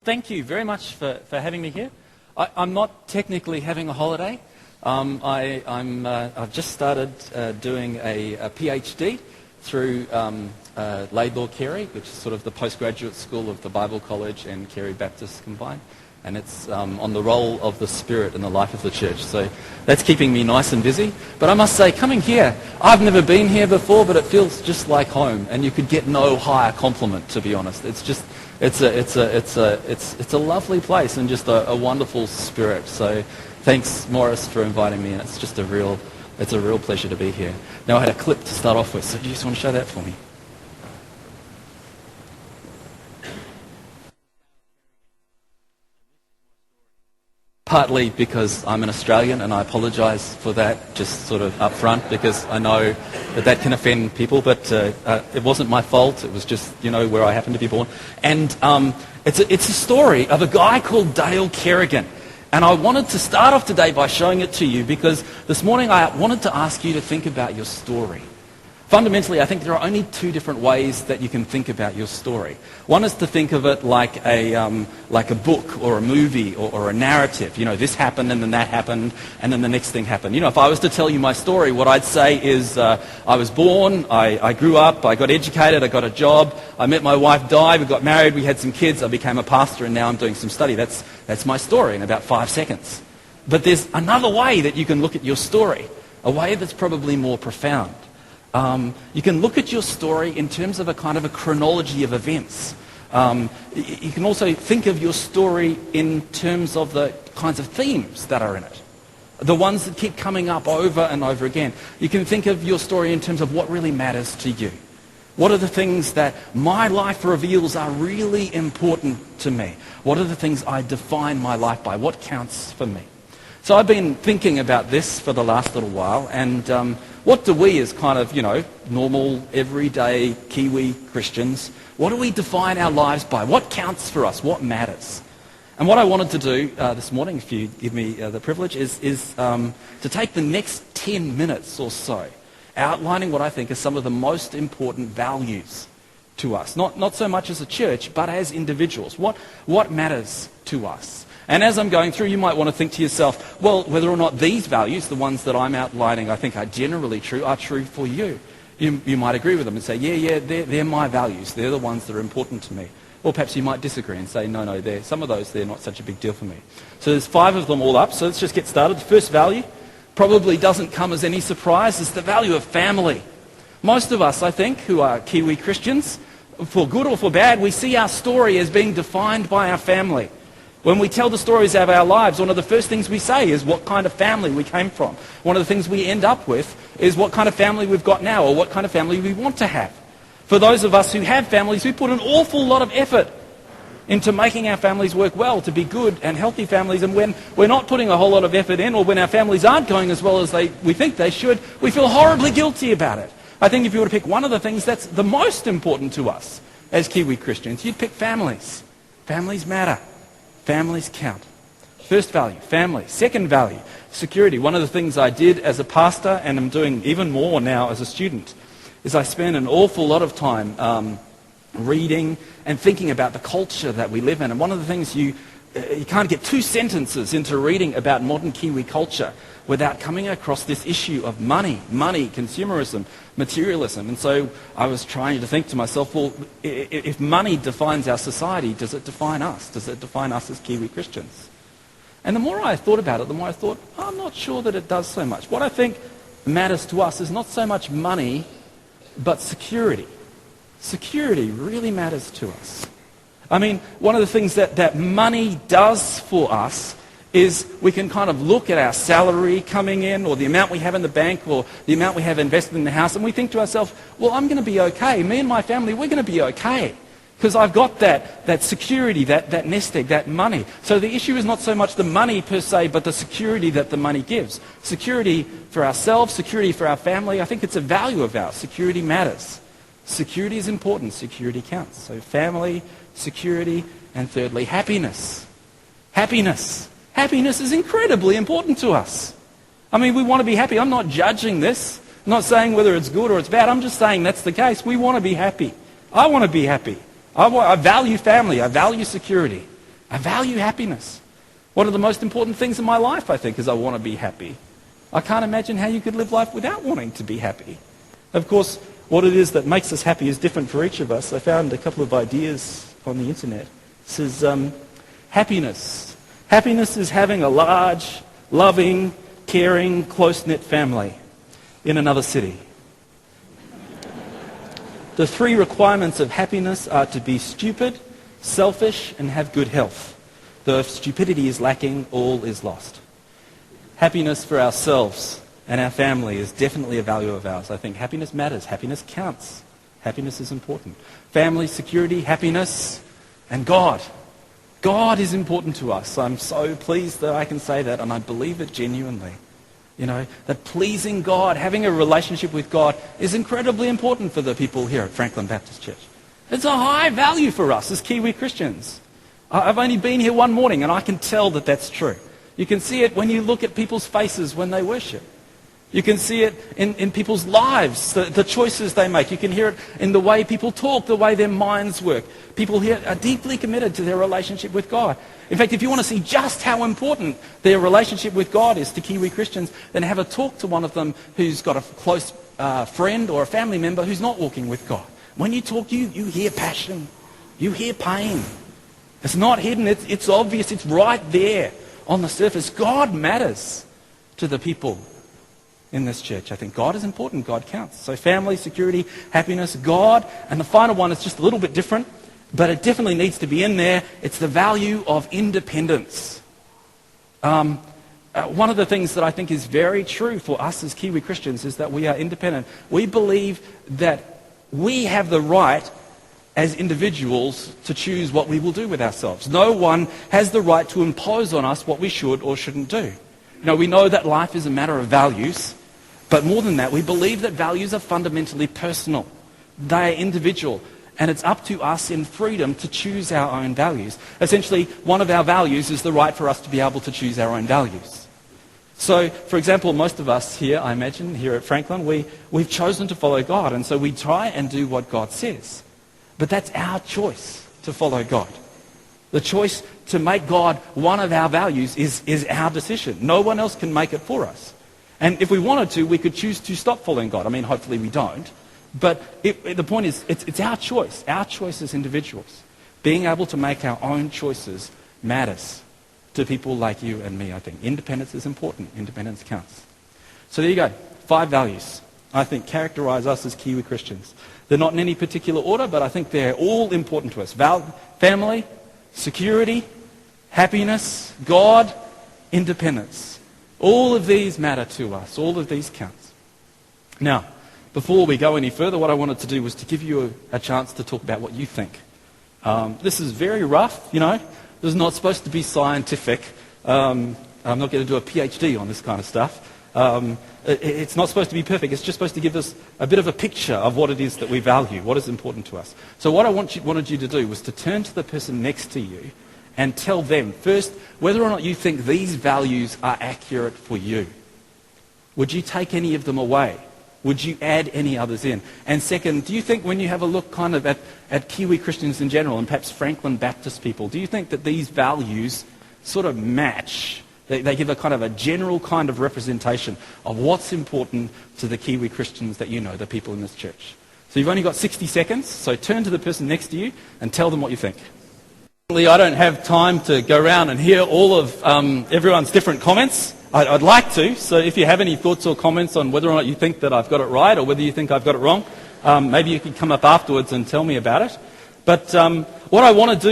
Thank you very much for having me here. I'm not technically having a holiday. I've just started doing a PhD through Laidlaw Carey, which is sort of the postgraduate school of the Bible College and Carey Baptist combined. And it's on the role of the Spirit in the life of the church. So that's keeping me nice and busy. But I must say, coming here, I've never been here before, but it feels just like home. And you could get no higher compliment, to be honest. It's a lovely place and just a wonderful spirit. So thanks, Morris, for inviting me. And it's just a real pleasure to be here. Now I had a clip to start off with, so do you just want to show that for me? Partly because I'm an Australian, and I apologise for that just sort of up front, because I know that can offend people, but it wasn't my fault. It was just, where I happened to be born. And it's a story of a guy called Dale Kerrigan. And I wanted to start off today by showing it to you, because this morning I wanted to ask you to think about your story. Fundamentally, I think there are only two different ways that you can think about your story. One is to think of it like a book or a movie or a narrative. This happened and then that happened and then the next thing happened. If I was to tell you my story, what I'd say is I was born, I grew up, I got educated, I got a job, I met my wife Di, we got married, we had some kids, I became a pastor, and now I'm doing some study. That's my story in about 5 seconds. But there's another way that you can look at your story, a way that's probably more profound. You can look at your story in terms of a kind of a chronology of events. You can also think of your story in terms of the kinds of themes that are in it, the ones that keep coming up over and over again. You can think of your story in terms of what really matters to you. What are the things that my life reveals are really important to me? What are the things I define my life by? What counts for me? So I've been thinking about this for the last little while, and what do we as kind of, normal, everyday Kiwi Christians, what do we define our lives by? What counts for us? What matters? And what I wanted to do this morning, if you give me the privilege, is to take the next 10 minutes or so outlining what I think are some of the most important values to us. Not so much as a church, but as individuals. What matters to us? And as I'm going through, you might want to think to yourself, well, whether or not these values, the ones that I'm outlining, I think are generally true, are true for you. You might agree with them and say, yeah, they're my values. They're the ones that are important to me. Or perhaps you might disagree and say, no, some of those, they're not such a big deal for me. So there's 5 of them all up, so let's just get started. The first value probably doesn't come as any surprise. It's the value of family. Most of us, I think, who are Kiwi Christians, for good or for bad, we see our story as being defined by our family. When we tell the stories of our lives, one of the first things we say is what kind of family we came from. One of the things we end up with is what kind of family we've got now, or what kind of family we want to have. For those of us who have families, we put an awful lot of effort into making our families work well, to be good and healthy families. And when we're not putting a whole lot of effort in, or when our families aren't going as well as we think they should, we feel horribly guilty about it. I think if you were to pick one of the things that's the most important to us as Kiwi Christians, you'd pick families. Families matter. Families count. First value, family. Second value, security. One of the things I did as a pastor, and I'm doing even more now as a student, is I spend an awful lot of time reading and thinking about the culture that we live in. And one of the things you can't get 2 sentences into reading about modern Kiwi culture without coming across this issue of money, consumerism, materialism. And so I was trying to think to myself, well, if money defines our society, does it define us? Does it define us as Kiwi Christians? And the more I thought about it, the more I thought, I'm not sure that it does so much. What I think matters to us is not so much money, but security. Security really matters to us. I mean, one of the things that money does for us is we can kind of look at our salary coming in, or the amount we have in the bank, or the amount we have invested in the house, and we think to ourselves, well, I'm going to be okay. Me and my family, we're going to be okay, because I've got that security, that nest egg, that money. So the issue is not so much the money per se, but the security that the money gives. Security for ourselves, security for our family. I think it's a value of ours. Security matters. Security is important. Security counts. So family, security, and thirdly, happiness. Happiness. Happiness is incredibly important to us. I mean, we want to be happy. I'm not judging this. I'm not saying whether it's good or it's bad. I'm just saying that's the case. We want to be happy. I want to be happy. I value family. I value security. I value happiness. One of the most important things in my life, I think, is I want to be happy. I can't imagine how you could live life without wanting to be happy. Of course, what it is that makes us happy is different for each of us. I found a couple of ideas on the internet. It says, happiness. Happiness is having a large, loving, caring, close-knit family in another city. The 3 requirements of happiness are to be stupid, selfish, and have good health. Though if stupidity is lacking, all is lost. Happiness for ourselves and our family is definitely a value of ours. I think happiness matters. Happiness counts. Happiness is important. Family, security, happiness, and God. God is important to us. I'm so pleased that I can say that, and I believe it genuinely. You know, that pleasing God, having a relationship with God is incredibly important for the people here at Franklin Baptist Church. It's a high value for us as Kiwi Christians. I've only been here one morning, and I can tell that that's true. You can see it when you look at people's faces when they worship. You can see it in people's lives, the choices they make. You can hear it in the way people talk, the way their minds work. People here are deeply committed to their relationship with God. In fact, if you want to see just how important their relationship with God is to Kiwi Christians, then have a talk to one of them who's got a close friend or a family member who's not walking with God. When you talk, you hear passion. You hear pain. It's not hidden. It's obvious. It's right there on the surface. God matters to the people in this church. I think God is important. God counts. So family, security, happiness, God. And the final one is just a little bit different, but it definitely needs to be in there. It's the value of independence. One of the things that I think is very true for us as Kiwi Christians is that we are independent. We believe that we have the right as individuals to choose what we will do with ourselves. No one has the right to impose on us what we should or shouldn't do. We know that life is a matter of values, but more than that, we believe that values are fundamentally personal. They are individual, and it's up to us in freedom to choose our own values. Essentially, one of our values is the right for us to be able to choose our own values. So, for example, most of us here, I imagine, here at Franklin, we've chosen to follow God, and so we try and do what God says. But that's our choice to follow God. The choice to make God one of our values is our decision. No one else can make it for us. And if we wanted to, we could choose to stop following God. I mean, hopefully we don't. But the point is, it's our choice as individuals. Being able to make our own choices matters to people like you and me, I think. Independence is important. Independence counts. So there you go. 5 values, I think, characterize us as Kiwi Christians. They're not in any particular order, but I think they're all important to us. Family, security, happiness, God, independence. All of these matter to us. All of these counts. Now, before we go any further, what I wanted to do was to give you a chance to talk about what you think. This is very rough, This is not supposed to be scientific. I'm not going to do a PhD on this kind of stuff. It's not supposed to be perfect. It's just supposed to give us a bit of a picture of what it is that we value, what is important to us. So what I wanted you to do was to turn to the person next to you and tell them, first, whether or not you think these values are accurate for you. Would you take any of them away? Would you add any others in? And second, do you think when you have a look kind of at Kiwi Christians in general, and perhaps Franklin Baptist people, do you think that these values sort of match? They give a kind of a general kind of representation of what's important to the Kiwi Christians that the people in this church. So you've only got 60 seconds, so turn to the person next to you and tell them what you think. I don't have time to go around and hear all of everyone's different comments. I'd like to, so if you have any thoughts or comments on whether or not you think that I've got it right or whether you think I've got it wrong, maybe you can come up afterwards and tell me about it. But what I want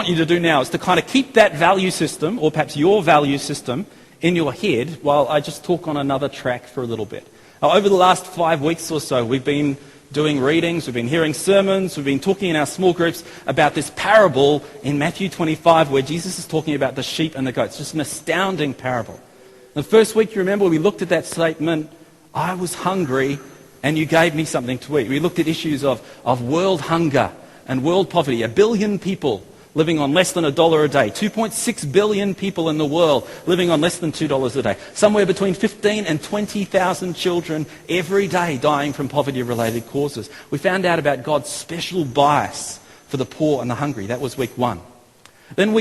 you to do now is to kind of keep that value system, or perhaps your value system, in your head while I just talk on another track for a little bit. Over the last 5 weeks or so, we've been doing readings, we've been hearing sermons, we've been talking in our small groups about this parable in Matthew 25 where Jesus is talking about the sheep and the goats. Just an astounding parable. The first week, you remember, we looked at that statement, I was hungry and you gave me something to eat. We looked at issues of world hunger and world poverty. 1 billion people living on less than $1 a day. 2.6 billion people in the world living on less than $2 a day. Somewhere between 15 and 20,000 children every day dying from poverty-related causes. We found out about God's special bias for the poor and the hungry. That was week 1. Then week